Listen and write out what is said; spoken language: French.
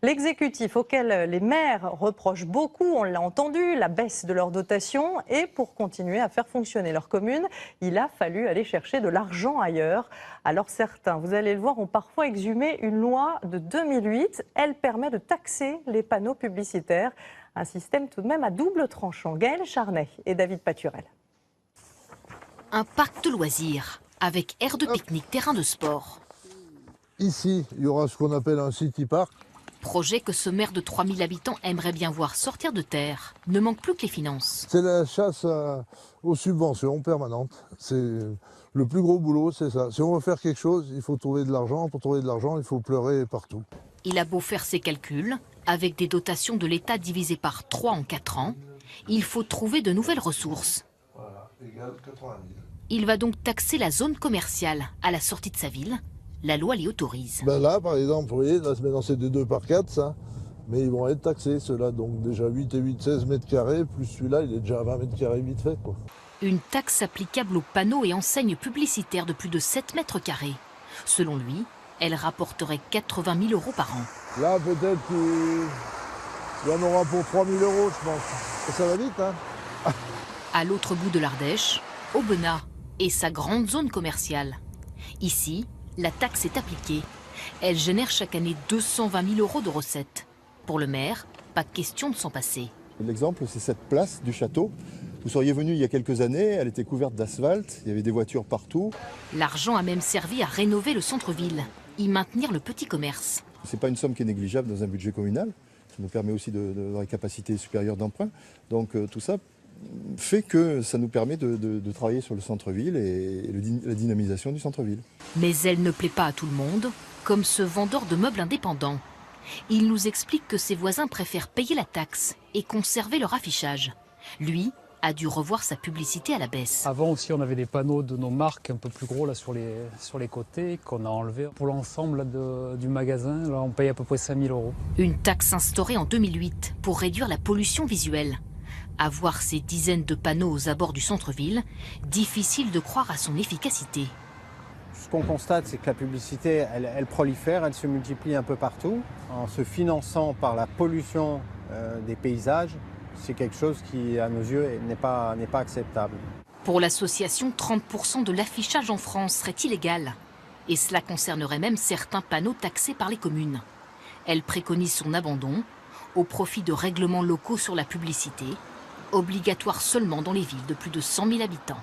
L'exécutif auquel les maires reprochent beaucoup, on l'a entendu, la baisse de leur dotation. Et pour continuer à faire fonctionner leur commune, il a fallu aller chercher de l'argent ailleurs. Alors certains, vous allez le voir, ont parfois exhumé une loi de 2008. Elle permet de taxer les panneaux publicitaires. Un système tout de même à double tranchant. Gaël Charnet et David Paturel. Un parc de loisirs avec aire de pique-nique, terrain de sport. Ici, il y aura ce qu'on appelle un city park. Projet que ce maire de 3000 habitants aimerait bien voir sortir de terre. Ne manque plus que les finances. C'est la chasse aux subventions permanentes. C'est le plus gros boulot, c'est ça. Si on veut faire quelque chose, il faut trouver de l'argent. Pour trouver de l'argent, il faut pleurer partout. Il a beau faire ses calculs, avec des dotations de l'État divisées par 3 en 4 ans, il faut trouver de nouvelles ressources. Voilà, égale 80 000. Il va donc taxer la zone commerciale à la sortie de sa ville. La loi l'y autorise. Ben là, par exemple, vous voyez, là, maintenant c'est des 2 par 4, ça. Mais ils vont être taxés, ceux-là. Donc déjà 8 et 8, 16 mètres carrés, plus celui-là, il est déjà à 20 mètres carrés vite fait, quoi. Une taxe applicable aux panneaux et enseignes publicitaires de plus de 7 mètres carrés. Selon lui, elle rapporterait 80 000 € par an. Là, peut-être qu'il y en aura pour 3 000 €, je pense. Et ça va vite, hein. À l'autre bout de l'Ardèche, Aubenas et sa grande zone commerciale. Ici, la taxe est appliquée. Elle génère chaque année 220 000 € de recettes. Pour le maire, pas question de s'en passer. L'exemple, c'est cette place du château. Vous seriez venu il y a quelques années, elle était couverte d'asphalte, il y avait des voitures partout. L'argent a même servi à rénover le centre-ville, y maintenir le petit commerce. Ce n'est pas une somme qui est négligeable dans un budget communal. Ça nous permet aussi d'avoir une capacité supérieure d'emprunt. Donc tout ça fait que ça nous permet de travailler sur le centre-ville et la dynamisation du centre-ville. Mais elle ne plaît pas à tout le monde, comme ce vendeur de meubles indépendant. Il nous explique que ses voisins préfèrent payer la taxe et conserver leur affichage. Lui a dû revoir sa publicité à la baisse. Avant aussi, on avait des panneaux de nos marques un peu plus gros là, sur les côtés qu'on a enlevés. Pour l'ensemble du magasin, là, on paye à peu près 5 000 €. Une taxe instaurée en 2008 pour réduire la pollution visuelle. À voir ces dizaines de panneaux aux abords du centre-ville, difficile de croire à son efficacité. Ce qu'on constate, c'est que la publicité, elle prolifère, elle se multiplie un peu partout. En se finançant par la pollution des paysages, c'est quelque chose qui, à nos yeux, n'est pas acceptable. Pour l'association, 30% de l'affichage en France serait illégal. Et cela concernerait même certains panneaux taxés par les communes. Elle préconise son abandon au profit de règlements locaux sur la publicité, obligatoire seulement dans les villes de plus de 100 000 habitants.